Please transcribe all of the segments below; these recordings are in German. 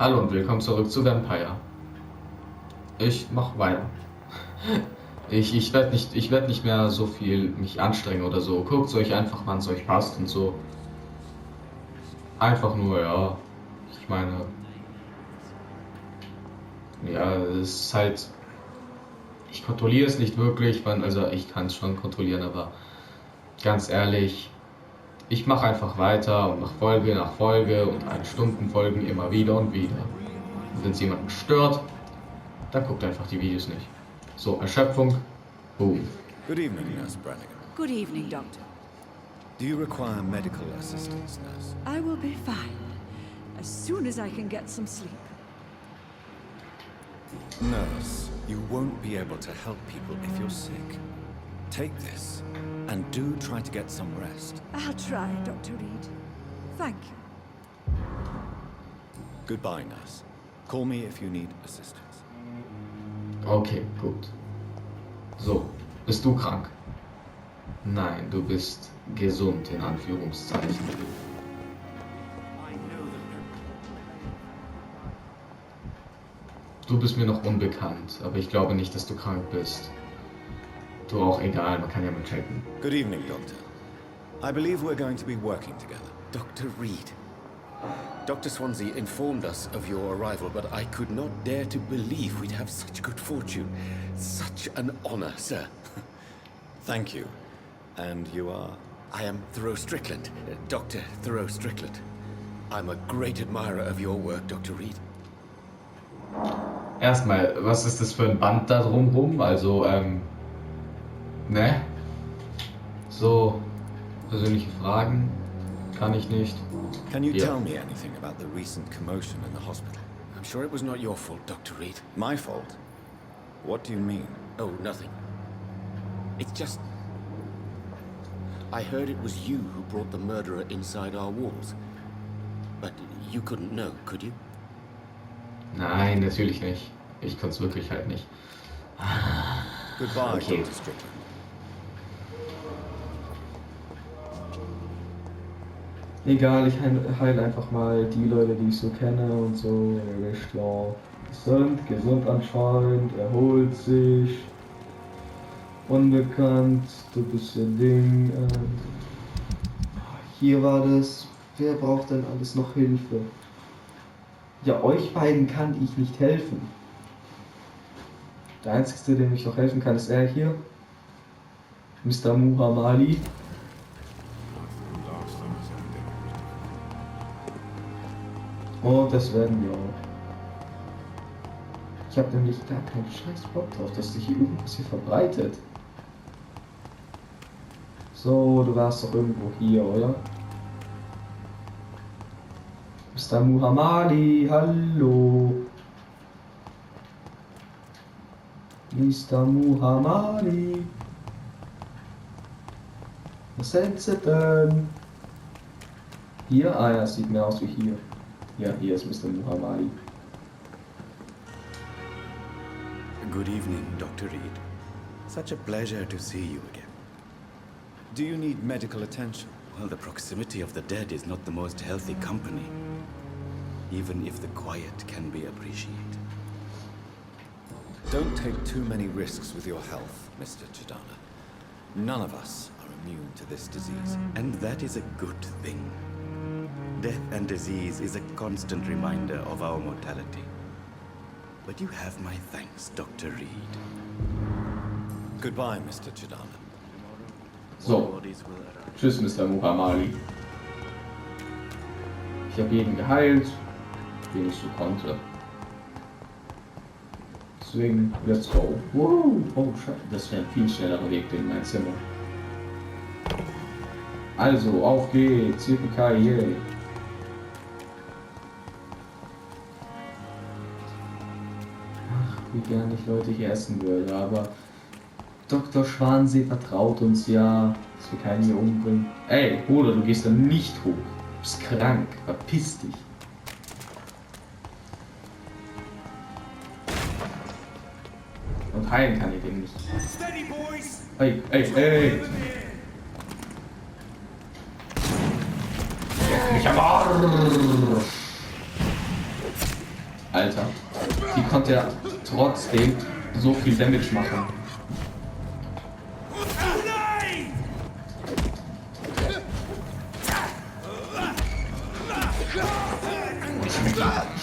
Hallo und willkommen zurück zu Vampyr. Ich mach weiter. Ich werd nicht mehr so viel mich anstrengen oder so. Guckt euch einfach, wann es euch passt und so. Einfach nur, ja. Ich meine, ja, es ist halt. Ich kontrolliere es nicht wirklich, also ich kann es schon kontrollieren, aber ganz ehrlich, ich mache einfach weiter und mache Folge nach Folge und 1 Stunden Folgen immer wieder und wieder. Und wenn es jemanden stört, dann guckt einfach die Videos nicht. So, Erschöpfung. Boom. Good evening, Nurse Brannigan. Good evening, Doctor. Do you require medical assistance, Nurse? I will be fine as soon as I can get some sleep. Nurse, you won't be able to help people if you're sick. Take this, and do try to get some rest. I'll try, Dr. Reed. Thank you. Goodbye, Nurse. Call me if you need assistance. Okay, gut. So, bist du krank? Nein, du bist gesund, in Anführungszeichen. Du bist mir noch unbekannt, aber ich glaube nicht, dass du krank bist. Du auch, egal, man kann ja mal checken. Good evening, Doctor. I believe we're going to be working together. Dr. Reed. Dr. Swansea informed us of your arrival, but I could not dare to believe we'd have such good fortune. Such an honor, sir. Thank you. And you are? I am Thoreau Strickland, Dr. Thoreau Strickland. I'm a great admirer of your work, Dr. Reed. Erstmal, was ist das für ein Band da drumrum? Also, ne? So, persönliche Fragen kann ich nicht. Can you Yeah. tell me anything about the recent commotion in the hospital? I'm sure it was not your fault, Dr. Reed. My fault? What do you mean? Oh, nothing. It's just... I heard it was you who brought the murderer inside our walls. But you couldn't know, could you? Nein, natürlich nicht. Ich konnte es wirklich halt nicht. Goodbye, Okay. Dr. Strickland. Egal, ich heile einfach mal die Leute, die ich so kenne und so. Er ist klar. Gesund anscheinend, erholt sich. Unbekannt, du bist ja Ding. Hier war das. Wer braucht denn alles noch Hilfe? Ja, euch beiden kann ich nicht helfen. Der einzige, dem ich noch helfen kann, ist er hier. Mr. Muhammadi. Und das werden wir auch. Ich habe nämlich gar keinen scheiß Bock drauf, dass sich hier irgendwas hier verbreitet. So, du warst doch irgendwo hier, oder? Mr. Muhammadi, hallo. Mr. Muhammadi. Was sind Sie denn? Hier? Ah ja, sieht mehr aus wie hier. Ja, hier ist Mr. Muhammadi. Good evening, Dr. Reed. Such a pleasure to see you again. Do you need medical attention? Well, the proximity of the dead is not the most healthy company, even if the quiet can be appreciated. Don't take too many risks with your health, Mr. Jeeaaa. None of us are immune to this disease. And that is a good thing. Death and disease is a constant reminder of our mortality. But you have my thanks, Dr. Reed. Goodbye, Mr. Jeeaaa. So, tschüss, Mr. Muhammadi. Ich habe jeden geheilt, den ich so konnte. Deswegen, let's go. Wow. Oh, scheiße, das wäre ein viel schnellerer Weg in mein Zimmer. Also, auf geht's, yippie-ki-yay. Ach, wie gern ich Leute hier essen würde, aber Dr. Schwansee vertraut uns ja, dass wir keinen hier umbringen. Ey, Bruder, du gehst da nicht hoch. Du bist krank, verpiss dich. Und heilen kann ich den nicht. Ey, ey, ey! Mich am Arsch! Alter. Die konnte ja trotzdem so viel Damage machen.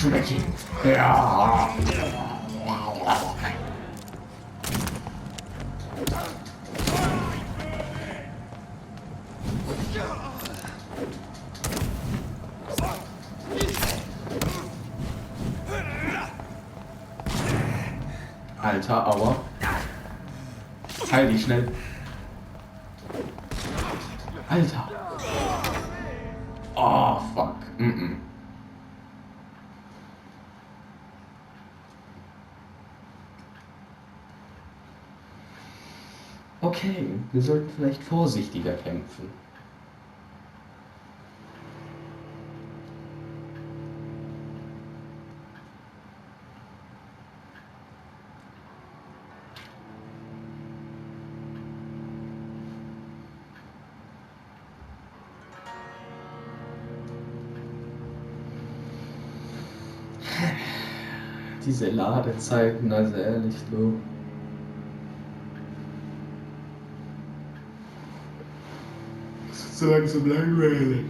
Schmecki. Ja. Alter, aua. Heil dich schnell. Alter. Oh, fuck. Okay, wir sollten vielleicht vorsichtiger kämpfen. Diese Ladezeiten, also ehrlich, du. So langsam langweilig.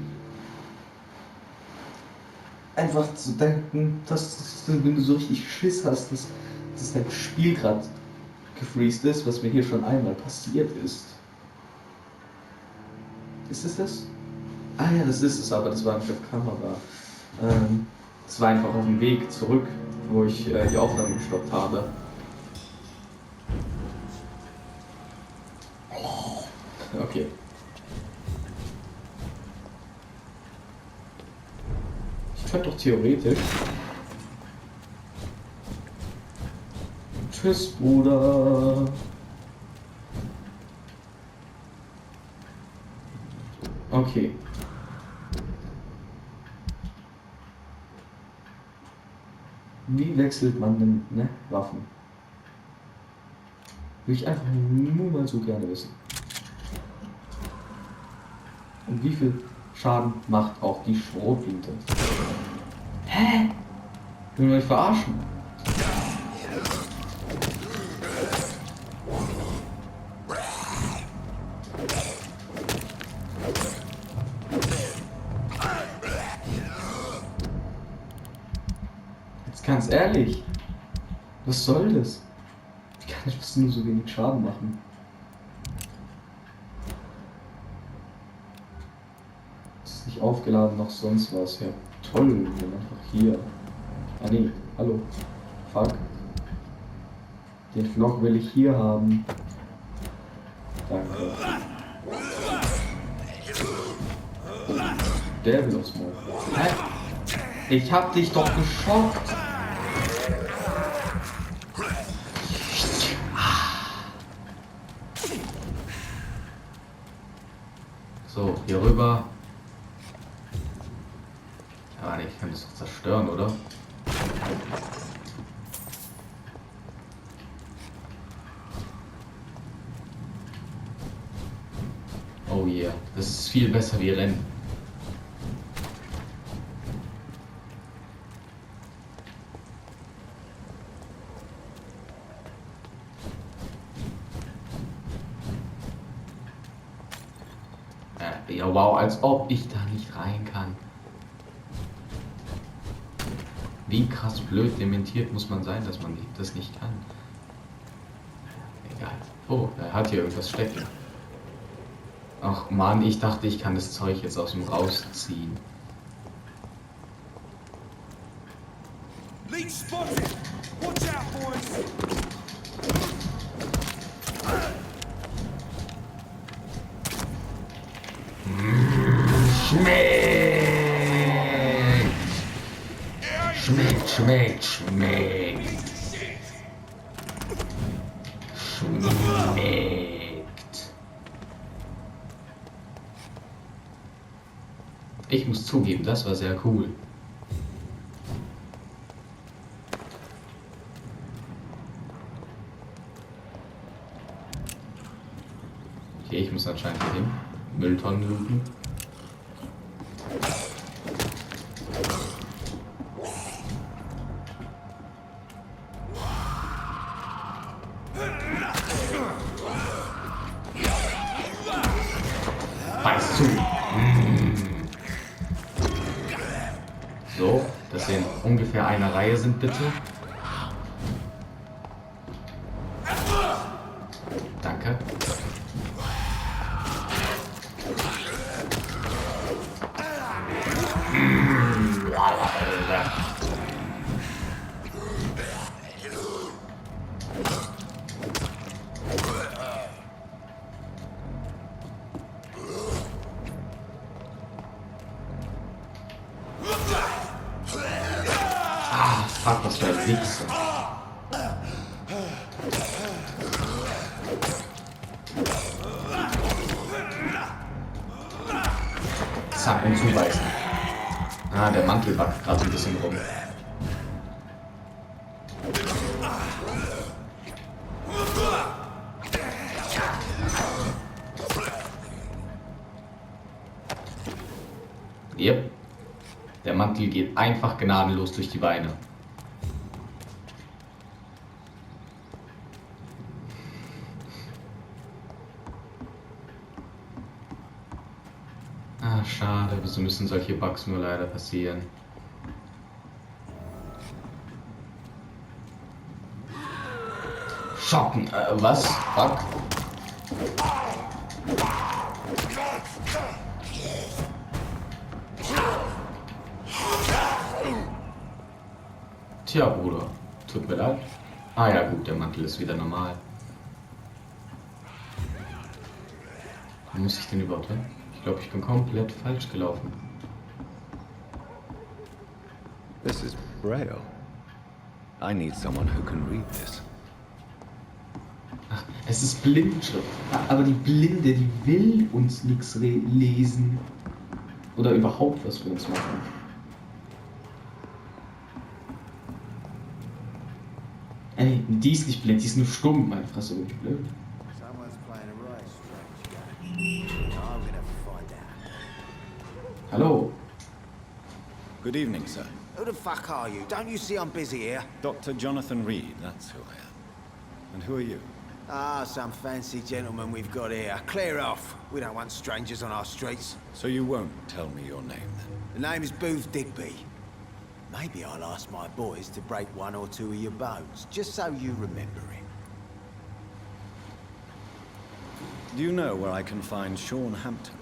Einfach zu denken, dass wenn du so richtig Schiss hast, dass dein Spiel gerade gefreezed ist, was mir hier schon einmal passiert ist. Ist es das? Ah ja, das ist es, aber das war nicht auf Kamera. Das war einfach auf dem Weg zurück, wo ich die Aufnahme gestoppt habe. Okay. Ich könnte doch theoretisch. Tschüss, Bruder. Okay. Wie wechselt man denn, ne, Waffen? Will ich einfach nur mal so gerne wissen. Und wie viel Schaden macht auch die Schrotflinte? Hä? Ich will mich verarschen. Jetzt ganz ehrlich. Was soll das? Wie kann ich nur so wenig Schaden machen? Nicht aufgeladen noch sonst was. Ja, toll, wir sind einfach hier. Ah nee, hallo. Fuck. Den Flock will ich hier haben. Danke. Der will aufs Maul. Hä? Ich hab dich doch geschockt. So, hier rüber. Ja, nee, ich kann das doch zerstören, oder? Oh yeah, das ist viel besser wie Rennen. Ja, wow, als ob ich da nicht rein kann. Wie krass blöd dementiert muss man sein, dass man das nicht kann. Egal. Oh, er hat hier irgendwas stecken. Ach man, ich dachte, ich kann das Zeug jetzt aus ihm rausziehen. Leech spotted! Watch out, boys! Schmeckt! Schmeckt, schmeckt! Schmeckt! Ich muss zugeben, das war sehr cool. Okay, ich muss anscheinend hier hin. Mülltonnen looten. so, dass sie in ungefähr einer Reihe sind, bitte. Danke. Fuck, was für ein Wichser. Zack und zubeißen. Ah, der Mantel backt gerade ein bisschen rum. Yep. Der Mantel geht einfach gnadenlos durch die Beine. Ah, schade, wieso müssen solche Bugs nur leider passieren? Schocken, was? Fuck? Tja, Bruder, tut mir leid. Ah ja gut, der Mantel ist wieder normal. Wo muss ich denn überhaupt hin? Ich glaube, ich bin komplett falsch gelaufen. This is Braille. I need someone who can read this. Ach, es ist Blindschrift. Aber die Blinde, die will uns nichts lesen. Oder überhaupt was für uns machen. Ey, die ist nicht blind, die ist nur stumm. Meine Fresse, wirklich blöd. Hallo. Good evening, sir. Who the fuck are you? Don't you see I'm busy here? Dr. Jonathan Reed, that's who I am. And who are you? Ah, some fancy gentleman we've got here. Clear off. We don't want strangers on our streets. So you won't tell me your name, then? The name is Booth Digby. Maybe I'll ask my boys to break one or two of your bones, just so you remember him. Do you know where I can find Sean Hampton?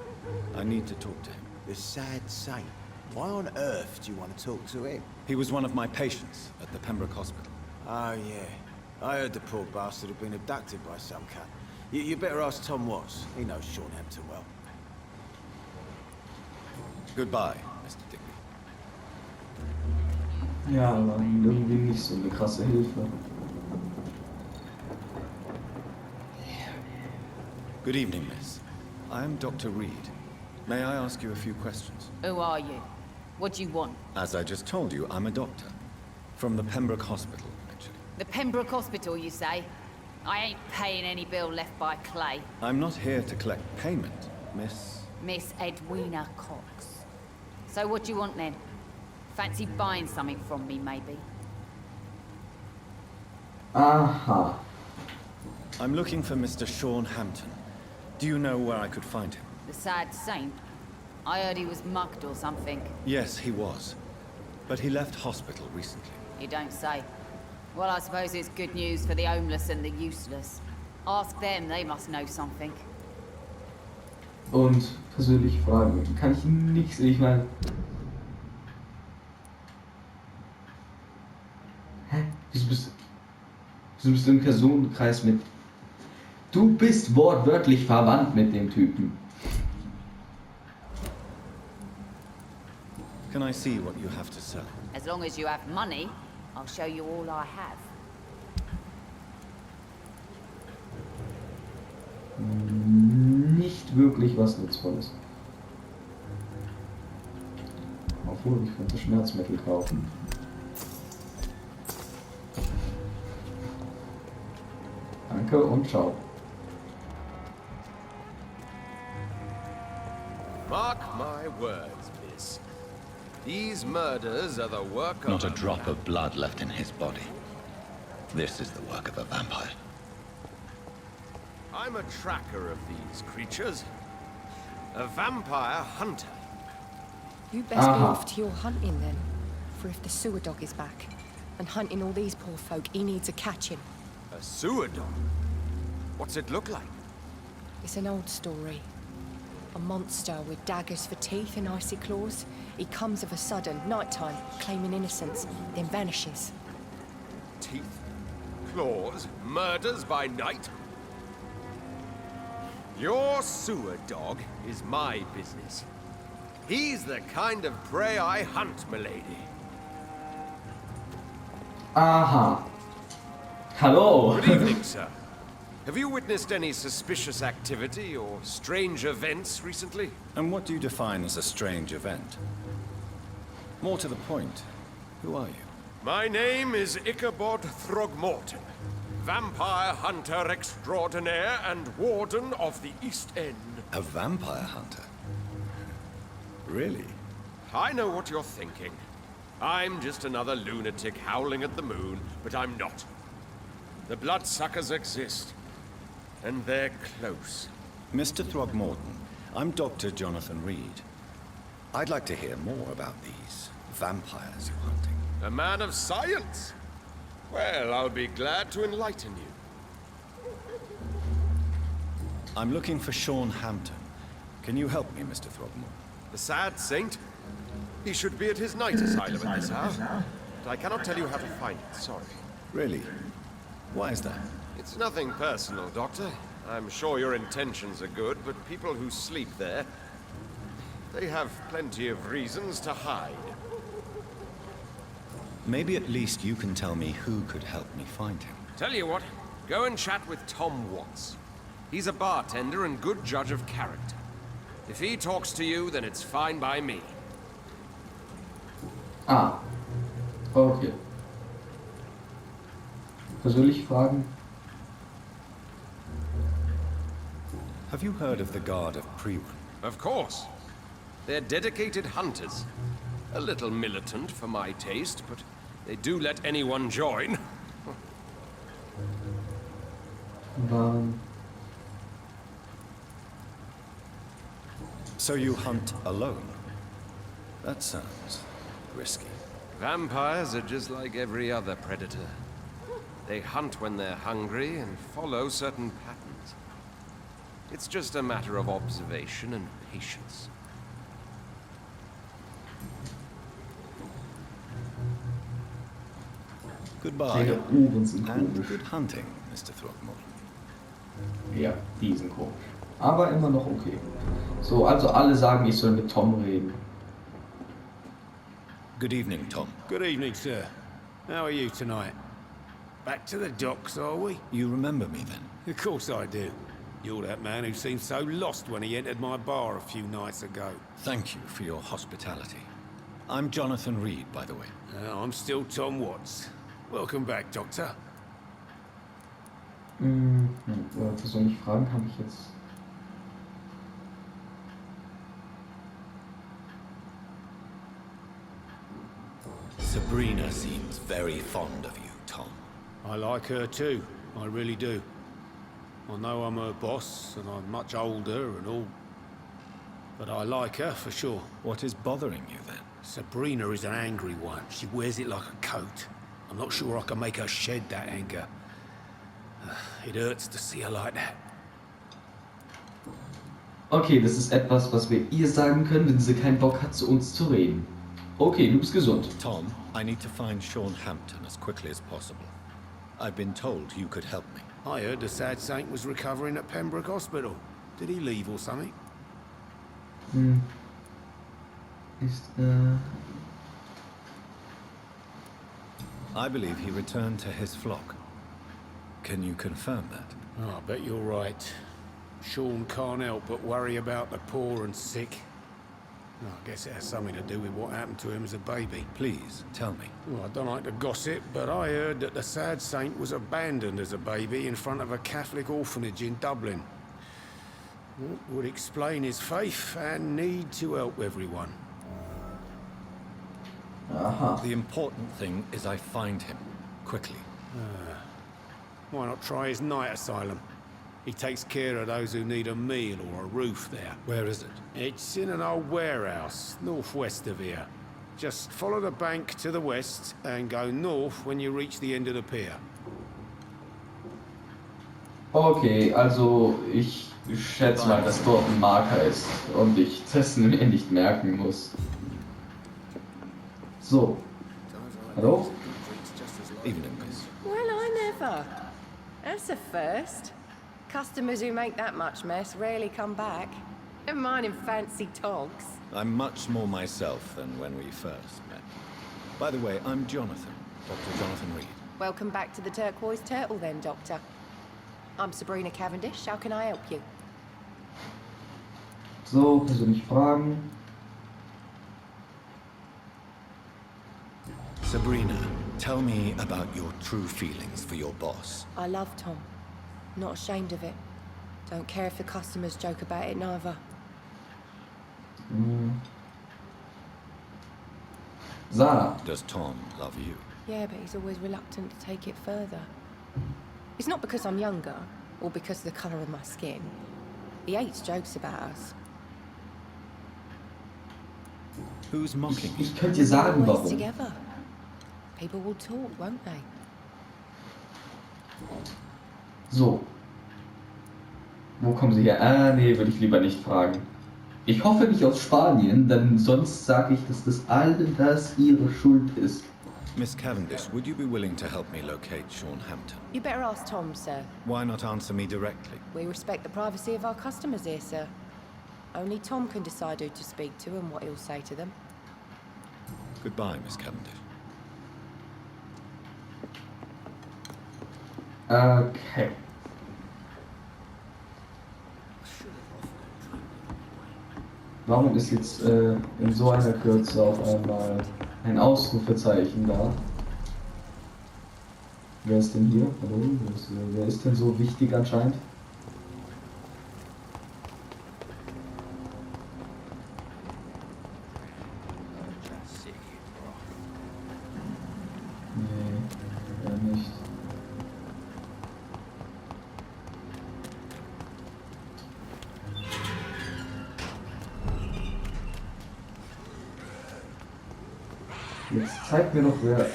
I need to talk to him. The sad saint. Why on earth do you want to talk to him? He was one of my patients at the Pembroke Hospital. Oh, yeah. I heard the poor bastard had been abducted by some cat. You better ask Tom Watts. He knows Sean Hampton well. Goodbye, Mr. Digby. Ja, aber irgendwie nicht so eine krasse Hilfe. Good evening, miss. I am Dr. Reed. May I ask you a few questions? Who are you? What do you want? As I just told you, I'm a doctor. From the Pembroke Hospital, actually. The Pembroke Hospital, you say? I ain't paying any bill left by Clay. I'm not here to collect payment, miss. Miss Edwina Cox. So what do you want then? Fancy buying something from me, maybe? Aha. I'm looking for Mr. Sean Hampton. Do you know where I could find him? The sad saint? I heard he was mugged or something. Yes, he was. But he left hospital recently. You don't say. Well, I suppose it's good news for the homeless and the useless. Ask them, they must know something. Und persönliche Fragen. Kann ich nichts. Ich meine. Hä? Wieso bist du im Personenkreis mit. Du bist wortwörtlich verwandt mit dem Typen. Can I see what you have to sell? As long as you have money, I'll show you all I have. Nicht wirklich was Nutzvolles. Obwohl, ich könnte Schmerzmittel kaufen. Danke und ciao. Mark my words, miss. These murders are the work of... Not a drop of blood left in his body. This is the work of a vampire. I'm a tracker of these creatures. A vampire hunter. You best be off to your hunting then. for if the sewer dog is back. And hunting all these poor folk, he needs a catching. A sewer dog? What's it look like? It's an old story. A monster with daggers for teeth and icy claws. He comes of a sudden, nighttime, claiming innocence, then vanishes. Teeth, claws, murders by night? Your sewer dog is my business. He's the kind of prey I hunt, milady. Aha. Hallo. Good evening, sir. Have you witnessed any suspicious activity or strange events recently? And what do you define as a strange event? More to the point, who are you? My name is Ichabod Throgmorton, vampire hunter extraordinaire and warden of the East End. A vampire hunter? Really? I know what you're thinking. I'm just another lunatic howling at the moon, but I'm not. The bloodsuckers exist, and they're close. Mr. Throgmorton, I'm Dr. Jonathan Reed. I'd like to hear more about these vampires you're hunting. A man of science? Well, I'll be glad to enlighten you. I'm looking for Sean Hampton. Can you help me, Mr. Throgmorton? The sad saint? He should be at his night asylum at this hour. But I cannot tell you how to find it, sorry. Really? Why is that? It's nothing personal, Doctor. I'm sure your intentions are good, but people who sleep there, they have plenty of reasons to hide. Maybe at least you can tell me who could help me find him. Tell you what, go and chat with Tom Watts. He's a bartender and good judge of character. If he talks to you, then it's fine by me. Ah. Okay. Persönliche Fragen? Have you heard of the Guard of Priwen? Of course. They're dedicated hunters. A little militant for my taste, but they do let anyone join. So you hunt alone? That sounds risky. Vampires are just like every other predator. They hunt when they're hungry and follow certain patterns. It's just a matter of observation and patience. Goodbye. Ihre Uhren sind And komisch. good hunting, Mr. Throgmorton. Ja, die sind komisch. Aber immer noch okay. So, also alle sagen, ich soll mit Tom reden. Good evening, Tom. Good evening, sir. How are you tonight? Back to the docks, are we? You remember me then? Of course I do. You're that man who seemed so lost when he entered my bar a few nights ago. Thank you for your hospitality. I'm Jonathan Reed, by the way. I'm still Tom Watts. Welcome back, Doctor. Persönliche Fragen habe ich jetzt. Sabrina seems very fond of you, Tom. I like her too. I really do. I know I'm her boss, and I'm much older and all. But I like her for sure. What is bothering you then? Sabrina is an angry one. She wears it like a coat. I'm not sure I can make her shed that anger. It hurts to see her like that. Okay, das ist etwas, was wir ihr sagen können, wenn sie keinen Bock hat, zu uns zu reden. Okay, du bist gesund. Tom, I need to find Sean Hampton as quickly as possible. I've been told you could help me. I heard the sad saint was recovering at Pembroke Hospital. Did he leave or something? I believe he returned to his flock. Can you confirm that? Oh, I bet you're right. Sean can't help but worry about the poor and sick. Oh, I guess it has something to do with what happened to him as a baby. Please, tell me. Well, I don't like to gossip, but I heard that the sad saint was abandoned as a baby in front of a Catholic orphanage in Dublin. That would explain his faith and need to help everyone. Aha. The important thing is I find him, quickly. Why not try his night asylum? He takes care of those who need a meal or a roof there. Where is it? It's in an old warehouse, northwest of here. Just follow the bank to the west and go north when you reach the end of the pier. Okay, also ich schätze mal, dass dort ein Marker ist und ich das mir nicht merken muss. So. Hallo? Evening, miss. Well, I never. That's a first. Customers who make that much mess rarely come back. Never mind in fancy togs. I'm much more myself than when we first met. By the way, I'm Jonathan, Dr. Jonathan Reed. Welcome back to the Turquoise Turtle then, Doctor. I'm Sabrina Cavendish. How can I help you? So, persönliche Fragen. Sabrina, tell me about your true feelings for your boss. I love Tom. Not ashamed of it. Don't care if the customers joke about it neither. Sarah. Does Tom love you? Yeah, but he's always reluctant to take it further. It's not because I'm younger, or because of the colour of my skin. He hates jokes about us. Who's mocking you? Ich könnte dir sagen, We're always warum. together. People will talk, won't they? So. Wo kommen sie her? Ah, nee, würde ich lieber nicht fragen. Ich hoffe nicht aus Spanien, denn sonst sage ich, dass das alles ihre Schuld ist. Miss Cavendish, would you be willing to help me locate Sean Hampton? You better ask Tom, sir. Why not answer me directly? We respect the privacy of our customers here, sir. Only Tom can decide who to speak to and what he'll say to them. Goodbye, Miss Cavendish. Okay. Warum ist jetzt in so einer Kürze auf einmal ein Ausrufezeichen da? Wer ist denn hier? Hallo? Wer ist denn so wichtig anscheinend? Nee, eher nicht. Jetzt zeig mir doch, wer...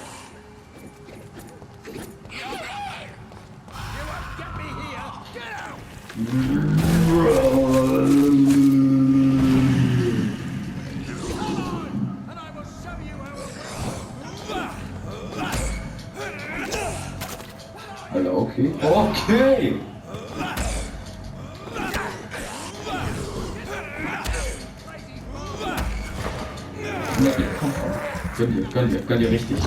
Alter, okay. Okay! Nee, komm. Gönn dir richtig.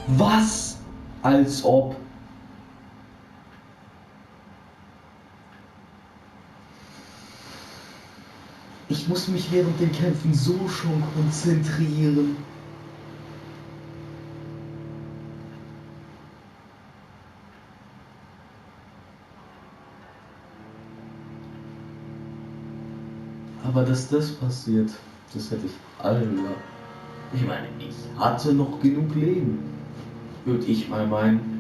Was? Als ob. Ich muss mich während den Kämpfen so schon konzentrieren. Aber dass das passiert, das hätte ich alle. Ich meine, ich hatte noch genug Leben. Würde ich mal meinen.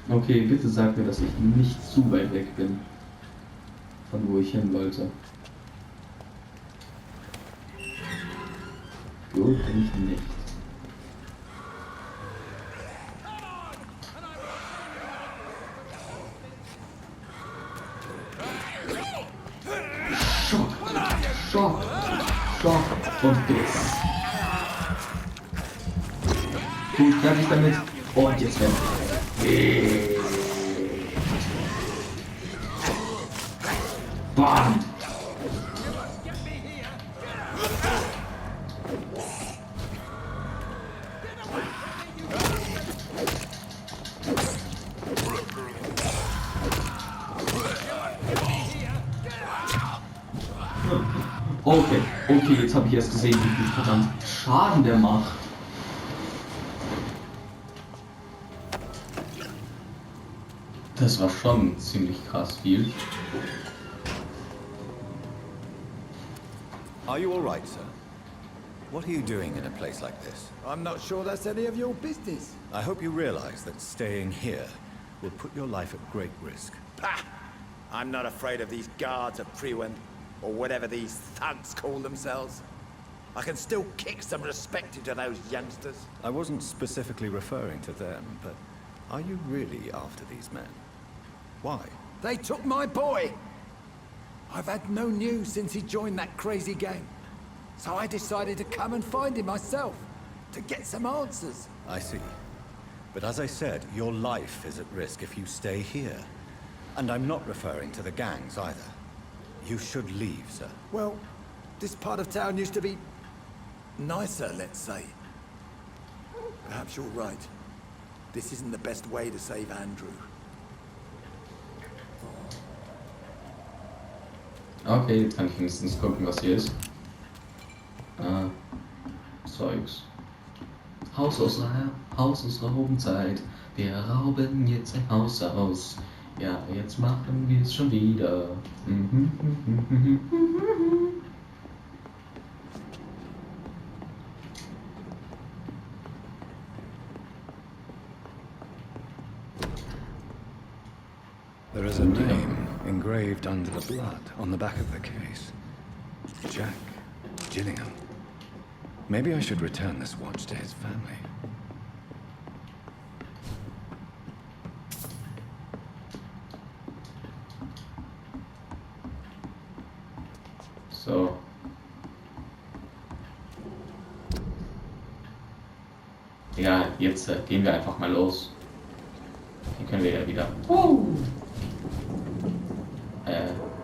Okay, bitte sag mir, dass ich nicht zu weit weg bin, von wo ich hin wollte. Gut, bin ich nicht. Schock und Biss. Gut, fertig damit. Und jetzt werden wir. Bam! Okay, jetzt habe ich erst gesehen, wie viel verdammt Schaden der macht. Das war schon ziemlich krass viel. Are you all right, sir? What are you doing in a place like this? I'm not sure that's any of your business. I hope you realize that staying here will put your life at great risk. Pah! I'm not afraid of these guards of Priwen, or whatever these thugs call themselves. I can still kick some respect into those youngsters. I wasn't specifically referring to them, but are you really after these men? Why? They took my boy! I've had no news since he joined that crazy gang. So I decided to come and find him myself, to get some answers. I see. But as I said, your life is at risk if you stay here. And I'm not referring to the gangs either. You should leave, sir. Well, this part of town used to be nicer, let's say. Perhaps you're right. This isn't the best way to save Andrew. Okay, jetzt kann ich wenigstens gucken, was hier ist. Zeugs. Haus aus Raubenzeit. Wir rauben jetzt ein Haus aus. Ja, jetzt machen wir es schon wieder. There is a name engraved under the blood on the back of the case. Jack Gillingham. Maybe I should return this watch to his family. So. Ja, jetzt gehen wir einfach mal los. Hier können wir ja wieder.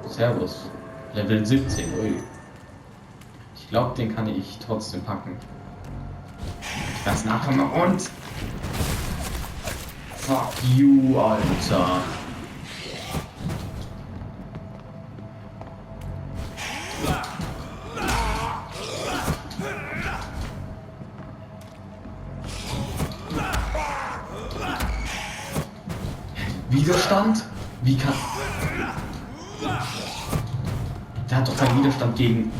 Servus. Level 17, ui. Ich glaube, den kann ich trotzdem packen. Das Nachkommen und... Fuck you, Alter. Widerstand? Wie kann... Der hat doch keinen Widerstand gegen...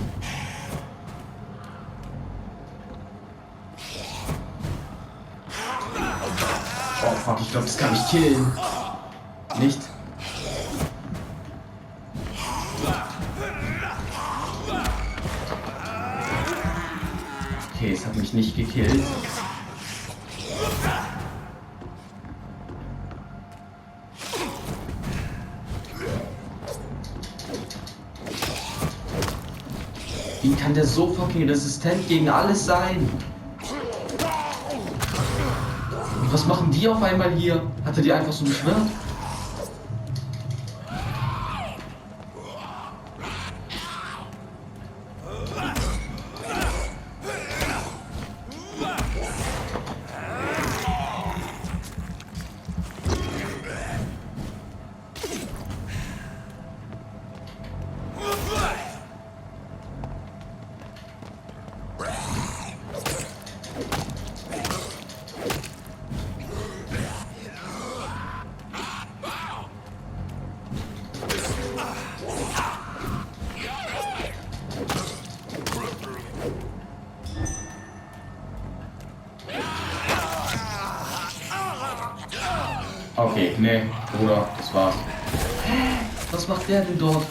Oh fuck, ich glaube, das kann ich killen. Nicht? Okay, es hat mich nicht gekillt. Wie kann der so fucking resistent gegen alles sein? Und was machen die auf einmal hier? Hat er die einfach so beschwört? Okay, nee, Bruder, das war's. Was macht der denn dort?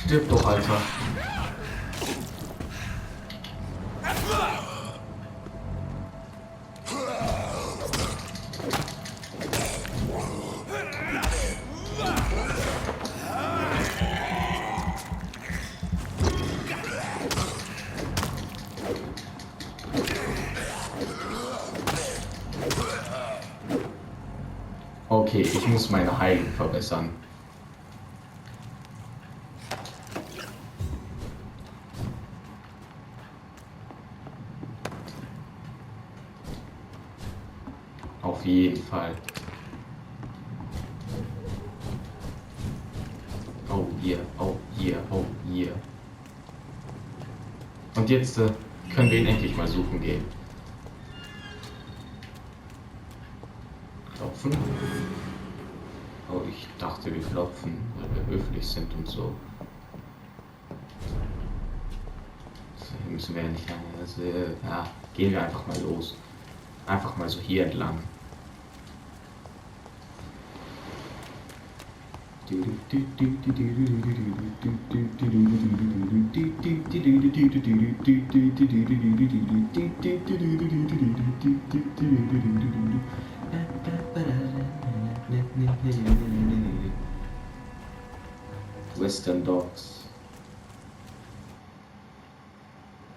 Stirb doch, Alter. Okay, ich muss meine Heilung verbessern. Auf jeden Fall. Oh yeah, oh yeah, oh yeah. Und jetzt können wir ihn endlich mal suchen gehen. Klopfen? Oh, ich dachte, wir klopfen, weil wir höflich sind und so. Hier müssen wir ja nicht lange. Also, ja, gehen wir einfach mal los. Einfach mal so hier entlang. Western Dogs.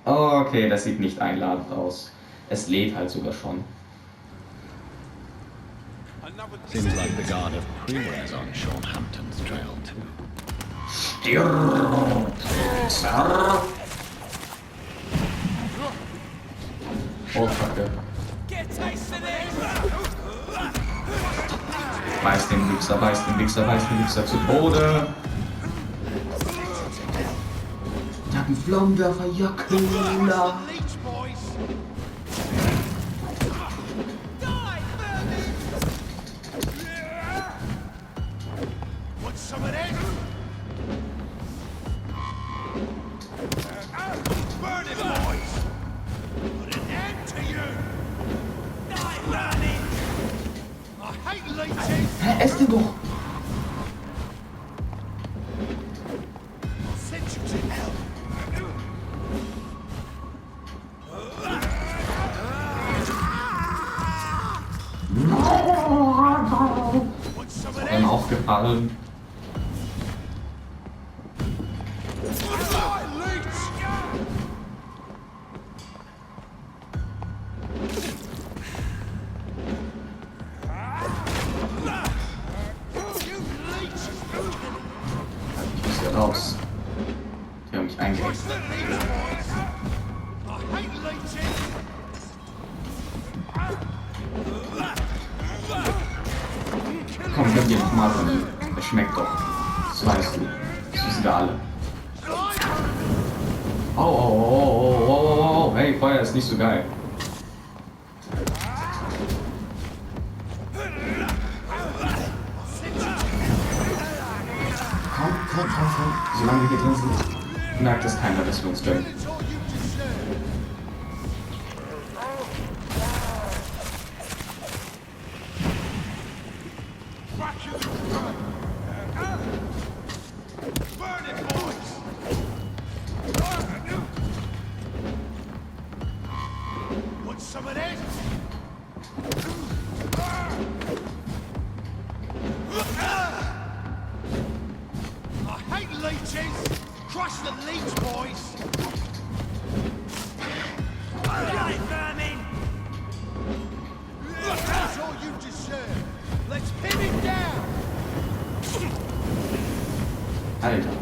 Okay, das sieht nicht einladend aus. Es lädt halt sogar schon. Seems like the guard of Priwa's on Shorthampton's trail too. Oh, Kacke. Beiß den Wichser, beiß den Wichser, beiß den Wichser zu Tode. Ich hab einen Flammenwerfer, ja klar. Hä, ess den doch! Ist einem aufgefallen. Raus. Die haben mich eingehängt. Komm, gönn dir nochmal von ihm. Er schmeckt doch. Das weißt du. Das wissen wir alle. Oh, oh, oh, oh, oh, oh. Hey, Feuer ist nicht so geil. Komm. Solange wir hier drin sind, merkt es keiner, dass wir uns gönnen. Crush the leech, boys! Got it, vermin! That's all you deserve. Let's pin him down! Alter.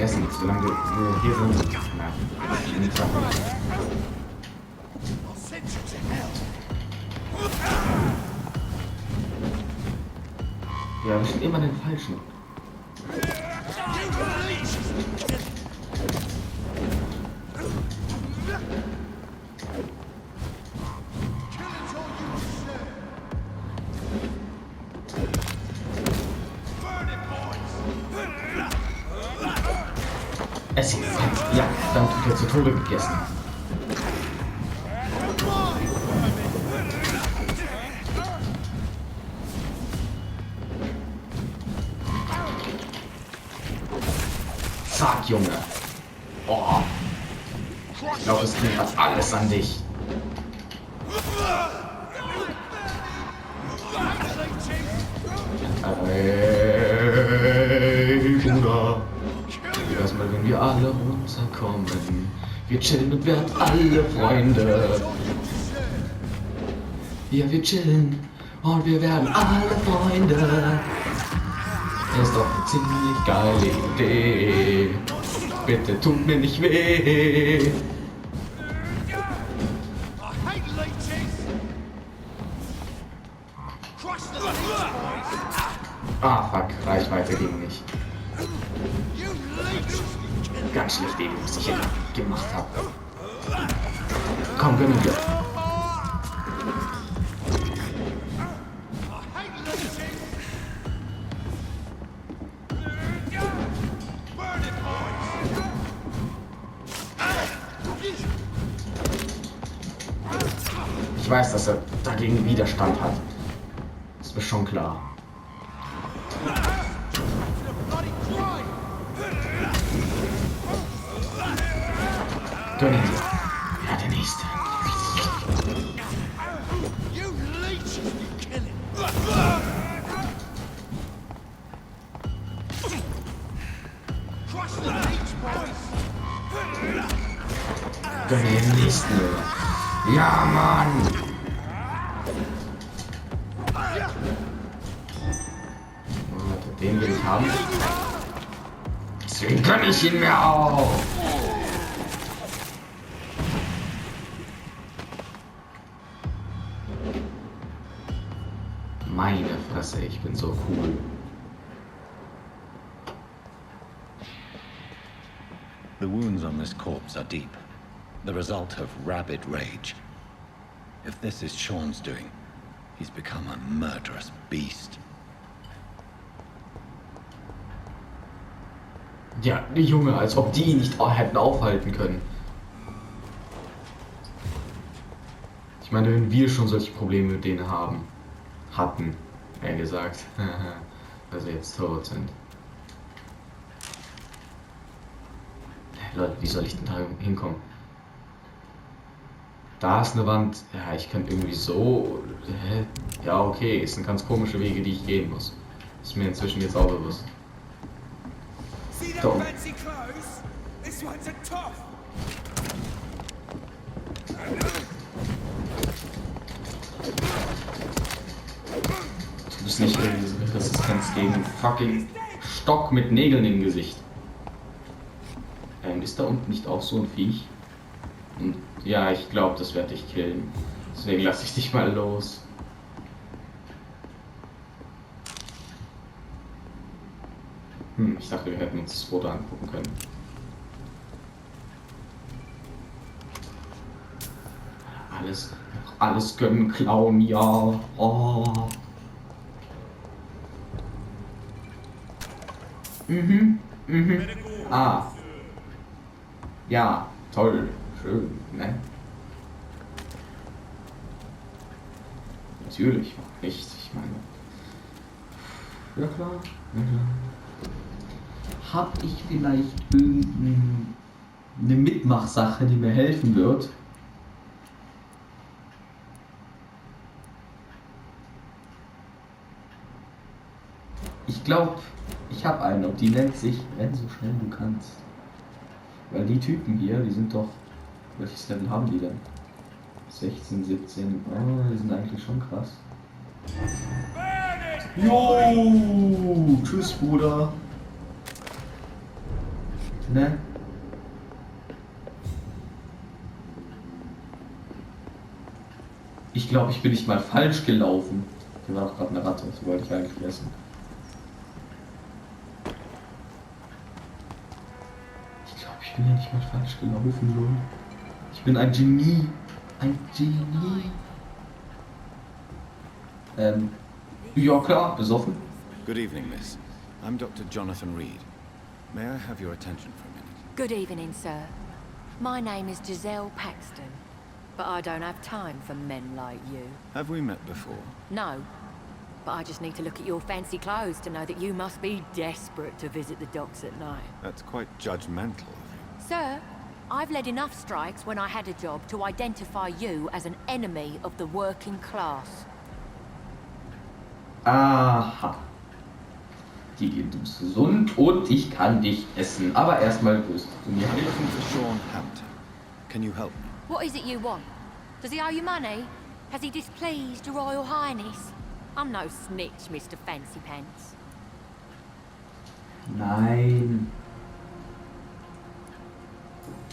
Essen, solange wir hier sind. Ja, wir sind immer den Falschen. Essen. Ja, dann tut er zu Tode gegessen. Zack, Junge. Oh. Ich glaube, es liegt fast alles an dich. wir alle runterkommen. Wir chillen und werden alle Freunde. Ja, wir chillen und wir werden alle Freunde. Ist doch eine ziemlich geile Idee. Bitte tut mir nicht weh. Ah, fuck, Reichweite ging nicht. Ganz schlecht eben, was ich hier gemacht habe. Komm, gönnen wir. Ich weiß, dass er dagegen Widerstand hat. Ist mir schon klar. Gönnen wir. Ja, der nächste. Gönnen wir den nächsten. Ja, Mann! Den will ich haben. Deswegen gönne ich ihn mir auch. Meine Fresse, ich bin so cool. The wounds on this corpse are deep, the result of rabid rage. If this is Sean's doing, he's become a murderous beast. Ja, die Junge, als ob die ihn nicht hätten aufhalten können. Ich meine, wenn wir schon solche Probleme mit denen hatten, eher gesagt, weil sie jetzt tot sind. Leute, wie soll ich denn da hinkommen? Da ist eine Wand. Ja, ich kann irgendwie so. Ja, okay, es sind ganz komische Wege, die ich gehen muss. Ist mir inzwischen jetzt auch bewusst. Da. Du bist nicht irgendwie Resistenz gegen fucking Stock mit Nägeln im Gesicht. Ist da unten nicht auch so ein Viech? Und ja, ich glaube, das werde ich killen. Deswegen lasse ich dich mal los. Ich dachte, wir hätten uns das Foto angucken können. Alles gönnen, klauen, ja. Oh. Ah. Ja, toll. Schön, ne? Natürlich, nicht. Ich meine. Ja klar. Hab ich vielleicht irgendeine Mitmachsache, die mir helfen wird? Ich glaube, ich habe eine und die nennt sich Renn so schnell du kannst. Weil die Typen hier, die sind doch... Welches Level haben die denn? 16, 17... Oh, die sind eigentlich schon krass. Jo! Tschüss, Bruder. Ne? Ich glaube, ich bin nicht mal falsch gelaufen. Hier war doch gerade eine Ratte, die wollte ich eigentlich essen. Ich bin ja nicht mal falsch gelaufen, Lol. Ich bin ein Genie. Ein Genie. Ja klar, besoffen. Good evening, miss. I'm Dr. Jonathan Reed. May I have your attention for a minute? Good evening, sir. My name is Giselle Paxton, but I don't have time for men like you. Have we met before? No, but I just need to look at your fancy clothes to know that you must be desperate to visit the docks at night. That's quite judgmental of you. Sir, I've led enough strikes when I had a job to identify you as an enemy of the working class. Aha. Die geht ums gesund und ich kann dich essen. Aber erstmal grüßt du mir. I'm looking for Sean Hampton. Can you help me? What is it you want? Does he owe you money? Has he displeased your Royal Highness? I'm no snitch, Mr. Fancy Pants. Nein.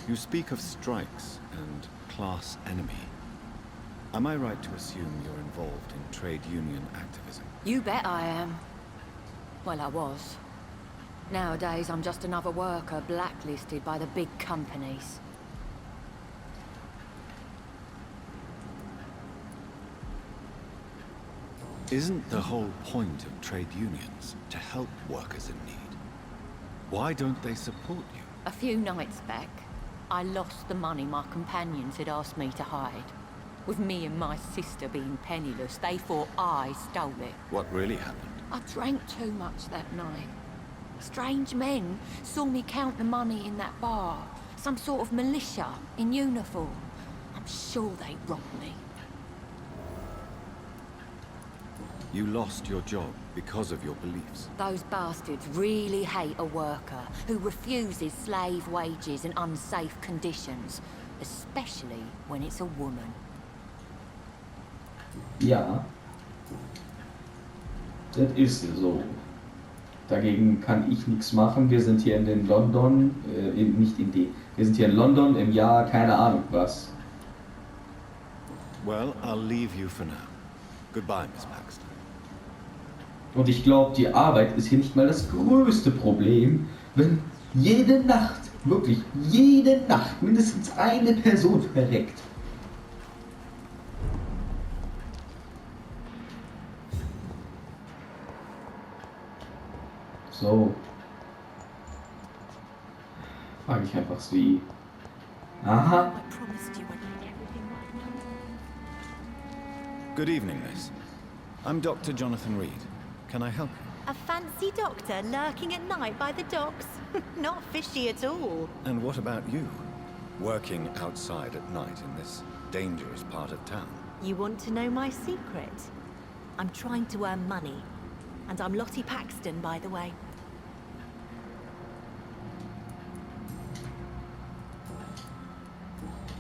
You speak of strikes and class enemy. Am I right to assume you're involved in trade union activism? You bet I am. Well, I was. Nowadays, I'm just another worker blacklisted by the big companies. Isn't the whole point of trade unions to help workers in need? Why don't they support you? A few nights back, I lost the money my companions had asked me to hide. With me and my sister being penniless, they thought I stole it. What really happened? I drank too much that night. Strange men saw me count the money in that bar. Some sort of militia in uniform. I'm sure they robbed me. You lost your job because of your beliefs. Those bastards really hate a worker who refuses slave wages and unsafe conditions, especially when it's a woman. Ja. Das ist so. Dagegen kann ich nichts machen. Wir sind hier in den London, wir sind hier in London im Jahr keine Ahnung was. Well, I'll leave you for now. Goodbye, Miss Paxton. Und ich glaube, die Arbeit ist hier nicht mal das größte Problem, wenn jede Nacht, wirklich jede Nacht mindestens eine Person verreckt. So. Frage ich einfach sie. Aha. Good evening, miss. I'm Dr. Jonathan Reed. Can I help you? A fancy doctor lurking at night by the docks? Not fishy at all. And what about you? Working outside at night in this dangerous part of town? You want to know my secret? I'm trying to earn money. And I'm Lottie Paxton, by the way.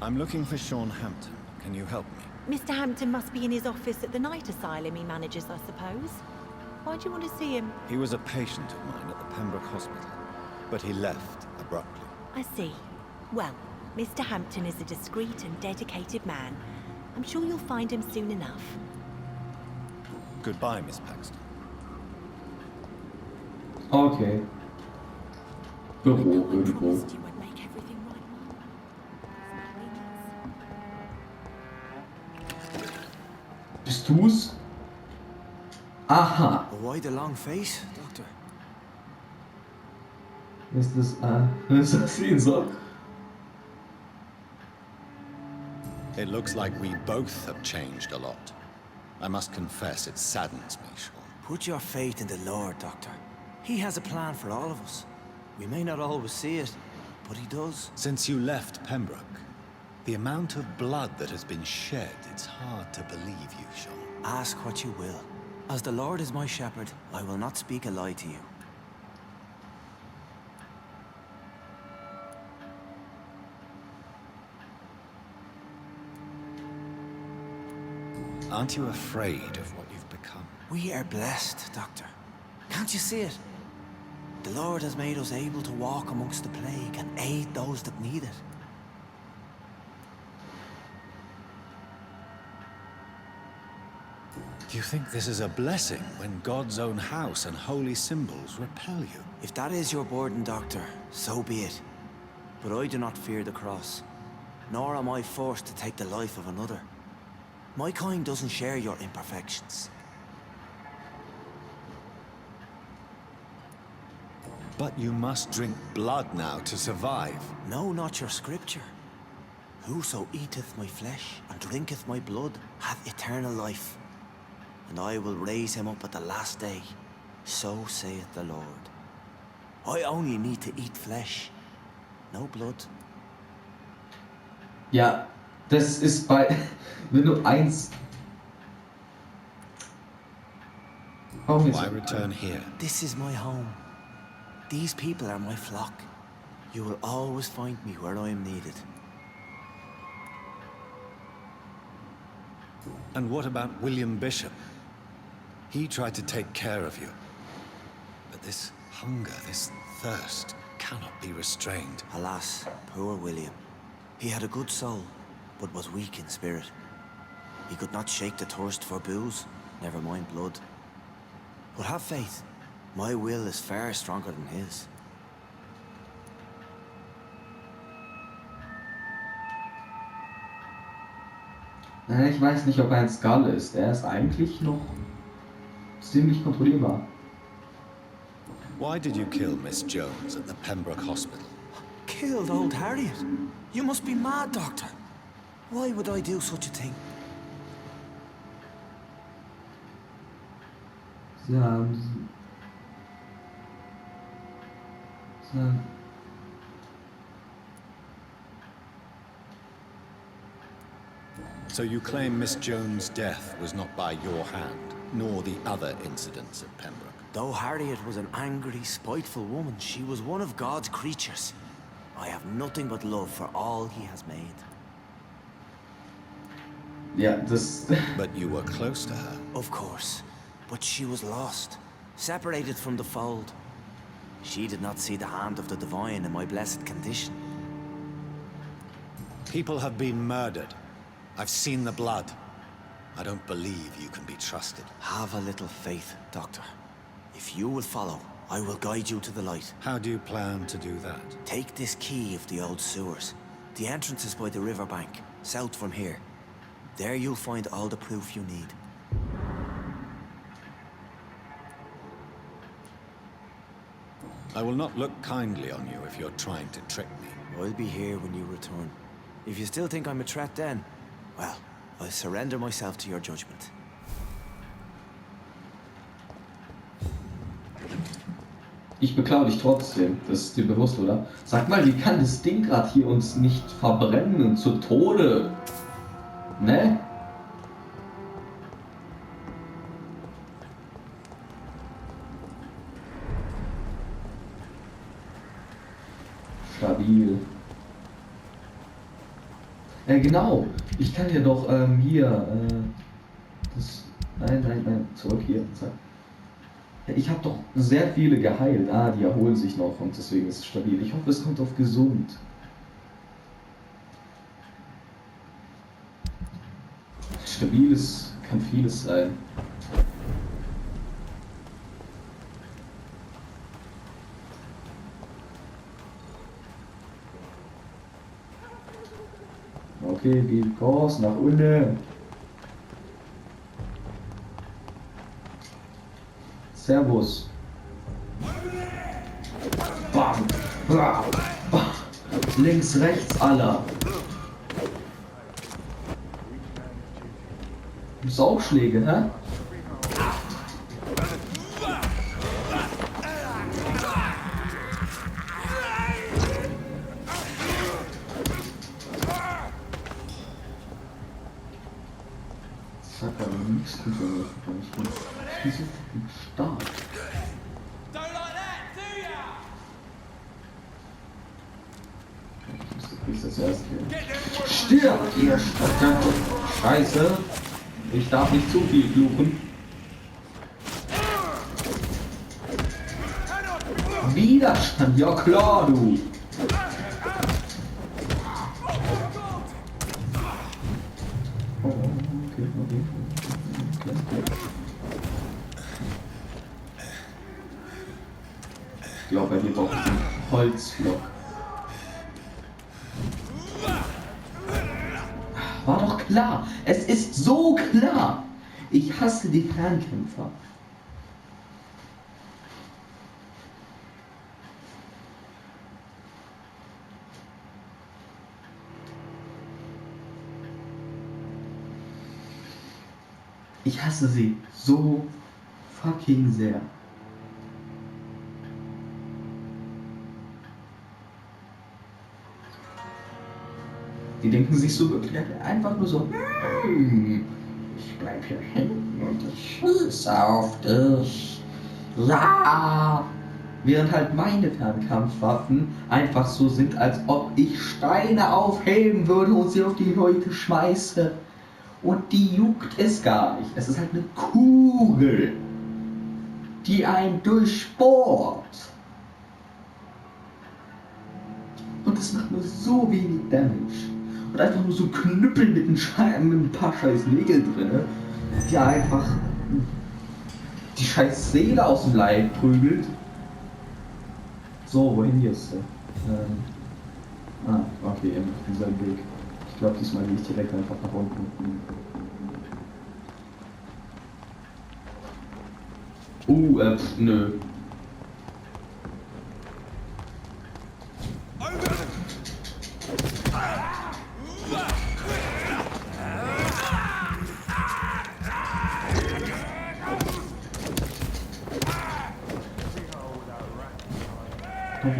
I'm looking for Sean Hampton. Can you help me? Mr. Hampton must be in his office at the night asylum he manages, I suppose. Why do you want to see him? He was a patient of mine at the Pembroke Hospital, but he left abruptly. I see. Well, Mr. Hampton is a discreet and dedicated man. I'm sure you'll find him soon enough. Goodbye, Miss Paxton. Okay. Büro irgendwo. Bist du's? Aha. Why the long face, Doctor? Ist das ihn so? It looks like we both have changed a lot. I must confess, it saddens me, Sean. Put your faith in the Lord, Doctor. He has a plan for all of us. We may not always see it, but he does. Since you left Pembroke, the amount of blood that has been shed, it's hard to believe you, Sean. Ask what you will. As the Lord is my shepherd, I will not speak a lie to you. Aren't you afraid of what you've become? We are blessed, Doctor. Can't you see it? The Lord has made us able to walk amongst the plague and aid those that need it. Do you think this is a blessing when God's own house and holy symbols repel you? If that is your burden, Doctor, so be it. But I do not fear the cross, nor am I forced to take the life of another. My kind doesn't share your imperfections. But you must drink blood now to survive. No, not your scripture. Whoso eateth my flesh and drinketh my blood hath eternal life, and I will raise him up at the last day. So saith the Lord. I only need to eat flesh, no blood. Ja, das ist bei... Wenn du eins... Warum Why return here? This is my home. These people are my flock. You will always find me where I am needed. And what about William Bishop? He tried to take care of you. But this hunger, this thirst, cannot be restrained. Alas, poor William. He had a good soul, but was weak in spirit. He could not shake the thirst for booze, never mind blood. But have faith. My will is far stronger than his. Ich weiß nicht, ob er ein Skull ist. Er ist eigentlich noch ziemlich kontrollierbar. Why did you kill Miss Jones at the Pembroke Hospital? Killed old Harriet? You must be mad, Doctor. Why would I do such a thing? So you claim Miss Jones' death was not by your hand, nor the other incidents at Pembroke? Though Harriet was an angry, spiteful woman, she was one of God's creatures. I have nothing but love for all he has made. Ja, das... But you were close to her. Of course. But she was lost. Separated from the fold. She did not see the hand of the divine in my blessed condition. People have been murdered. I've seen the blood. I don't believe you can be trusted. Have a little faith, Doctor. If you will follow, I will guide you to the light. How do you plan to do that? Take this key of the old sewers. The entrance is by the riverbank, south from here. There you'll find all the proof you need. I will not look kindly on you if you're trying to trick me. I'll be here when you return. If you still think I'm a threat then, well, I'll surrender myself to your judgment. Ich beklau dich trotzdem, das ist dir bewusst, oder? Sag mal, wie kann das Ding gerade hier uns nicht verbrennen und zu Tode? Ne? Stabil. Genau. Ich kann ja doch hier das. Nein, zurück hier. Zack. Ich habe doch sehr viele geheilt. Ah, die erholen sich noch und deswegen ist es stabil. Ich hoffe, es kommt auf gesund. Stabiles kann vieles sein. Okay, geht Kurs nach unten. Servus. Bam. Bam. Bam. Links, rechts, aller. Saugschläge, hä? Zack, aber nichts tut er nicht. Ich bin so stark. Ich das erst hier. Stirb, ihr verdammte Scheiße! Ich darf nicht zu viel fluchen. Widerstand, ja klar, du! Oh, okay. Ich glaube, wir brauchen einen Holzblock. War doch klar! Es ist so klar! Ich hasse die Fernkämpfer. Ich hasse sie so fucking sehr. Die denken sich so wirklich einfach nur so, Ich bleib hier hinten und ich schieße auf dich. Ja! Während halt meine Fernkampfwaffen einfach so sind, als ob ich Steine aufheben würde und sie auf die Leute schmeiße. Und die juckt es gar nicht. Es ist halt eine Kugel, die einen durchbohrt. Und das macht nur so wenig Damage. Und einfach nur so Knüppel mit ein paar scheiß Nägeln drin, die einfach die scheiß Seele aus dem Leib prügelt. So, wohin jetzt? Okay, er macht denselben Weg. Ich glaube, diesmal gehe ich direkt einfach nach unten. Nö.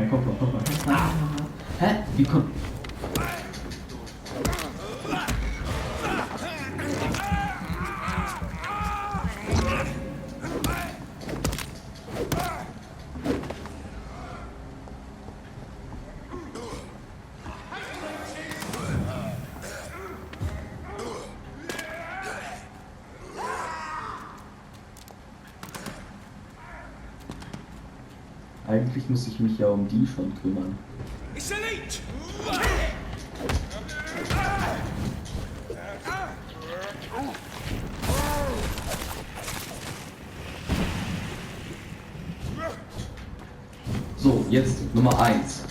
Komm mal. Hä? Wie kommt... Eigentlich muss ich mich ja um die schon kümmern. So, jetzt Nummer 1.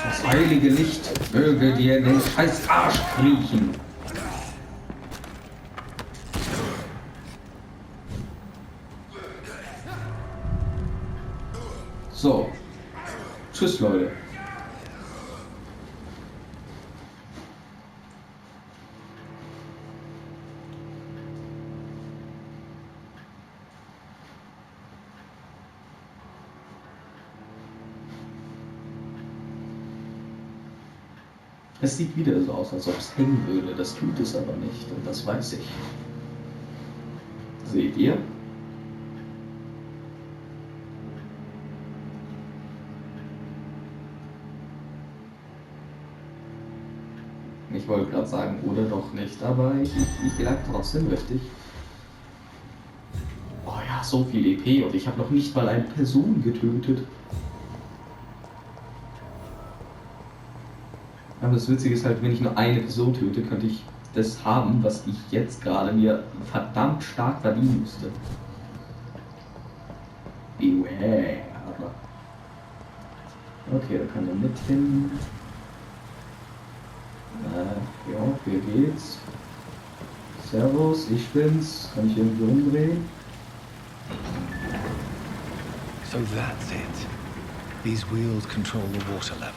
Das heilige Licht möge dir den scheiß Arsch kriechen. So. Tschüss, Leute. Es sieht wieder so aus, als ob es hängen würde. Das tut es aber nicht. Und das weiß ich. Seht ihr? Ich wollte gerade sagen, oder doch nicht, aber ich lag trotzdem richtig. Oh ja, so viel EP und ich habe noch nicht mal eine Person getötet. Aber das Witzige ist halt, wenn ich nur eine Person töte, könnte ich das haben, was ich jetzt gerade mir verdammt stark verdienen müsste. Beware. Okay, da kann er mit hin. Ja, hier geht's. Servus, ich bin's. Kann ich irgendwie umdrehen? So that's it. These wheels control the water level.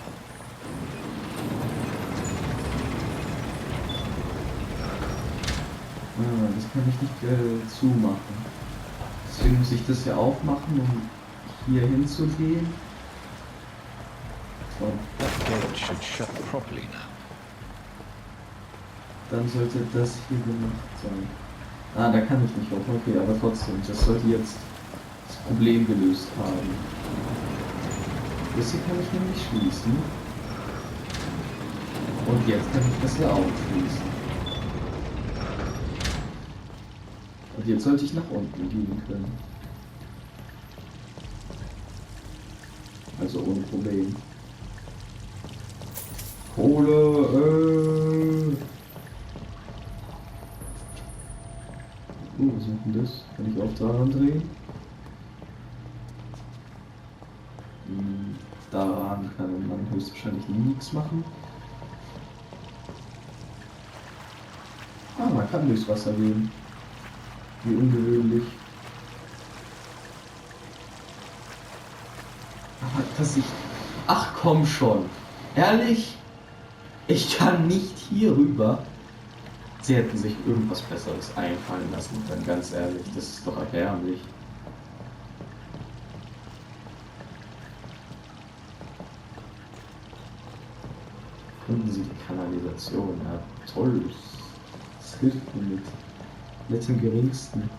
Das kann ich nicht zumachen. Deswegen muss ich das ja aufmachen, um hier hinzugehen. So. That gate should shut properly now. Dann sollte das hier gemacht sein. Da kann ich nicht hoch. Okay, aber trotzdem, das sollte jetzt das Problem gelöst haben. Das hier kann ich nämlich schließen. Und jetzt kann ich das hier auch schließen. Und jetzt sollte ich nach unten gehen können. Also ohne Problem. Kohle, was ist denn das? Kann ich auch daran drehen? Daran kann man höchstwahrscheinlich nichts machen. Man kann durchs Wasser gehen. Wie ungewöhnlich. Aber dass ich... Ach komm schon. Ehrlich? Ich kann nicht hier rüber. Sie hätten sich irgendwas Besseres einfallen lassen können, ganz ehrlich. Das ist doch erbärmlich. Finden Sie die Kanalisation. Ja, toll. Das hilft mir nicht im geringsten.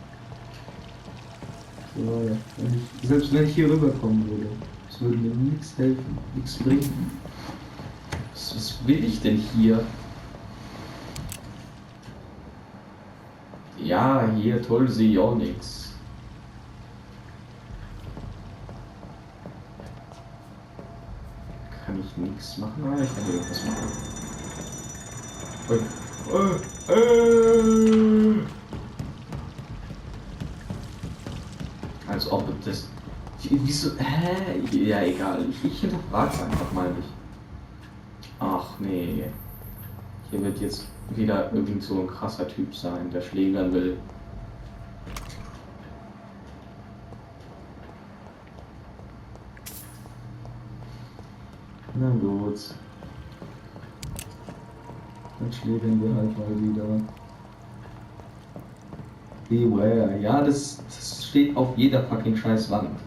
So, ja. Selbst wenn ich hier rüberkommen würde, das würde mir nichts helfen, nichts bringen. Was will ich denn hier? Ja, hier toll, sehe ich auch nichts. Kann ich nichts machen? Ah, ich kann hier irgendwas machen. Als ob das... Wieso... Hä? Ja, egal. Ich hinterfrage es einfach mal nicht. Ach nee. Hier wird jetzt wieder irgend so ein krasser Typ sein, der schlägern will. Na gut. Dann schlägern wir halt mal wieder. Beware. Ja, das steht auf jeder fucking scheiß Wand.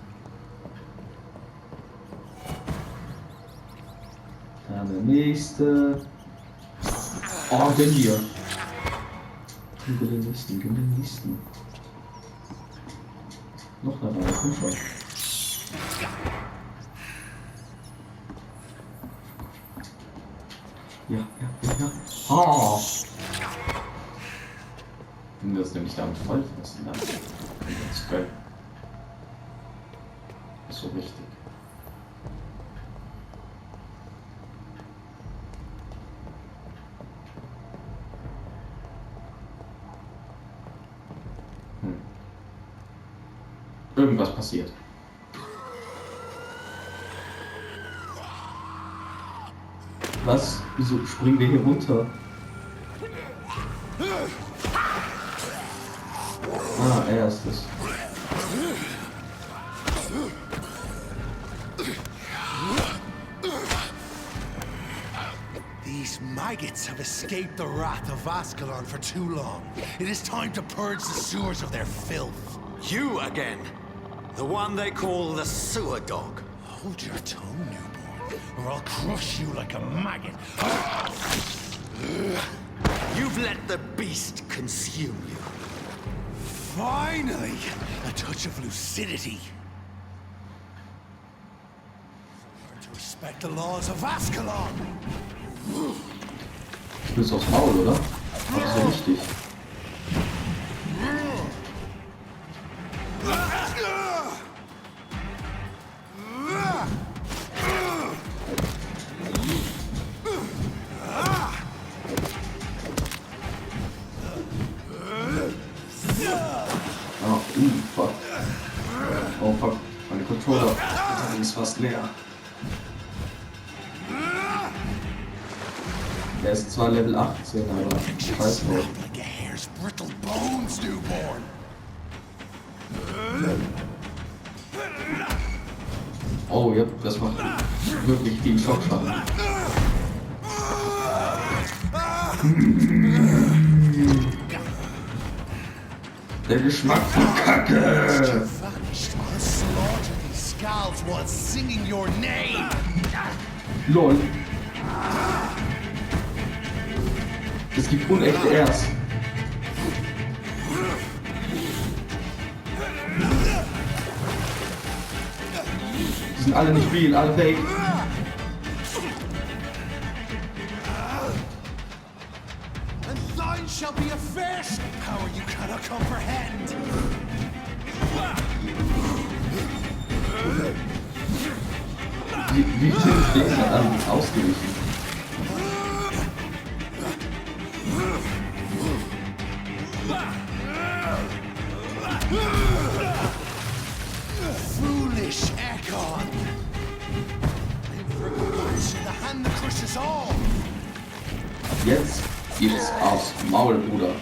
Dann der nächste. Oh, den hier. Gib den nächsten. Noch eine Reihe, komm schon. Ja. Oh! Und das nämlich damit vollfressen dann. Das können. So richtig. Irgendwas passiert. Was? Wieso springen wir hier runter? Ah, er ist es. These maggots have escaped the wrath of Ascalon for too long. It is time to purge the sewers of their filth. You again? The one they call the sewer dog. Hold your tongue, newborn, or I'll crush you like a maggot. You've let the beast consume you. Finally, a touch of lucidity. Learn to respect the laws of Ascalon. Du bist aufs Maul, oder? Das ist ja richtig. Fuck. Oh fuck, meine Controller. Die ist fast leer. Der ist zwar Level 18, aber scheiß drauf. Oh ja, das macht wirklich viel Schockschaden. Der Geschmack von Kacke! LOL. Es gibt unechte Ers. Die sind alle nicht real, alle fake. And thine shall be a fish! Power you cannot comprehend! Wie viele Gegner haben ausgewichen? Foolish Ekon! The hand that crushes all! Jetzt gibt's aufs Maul, Bruder.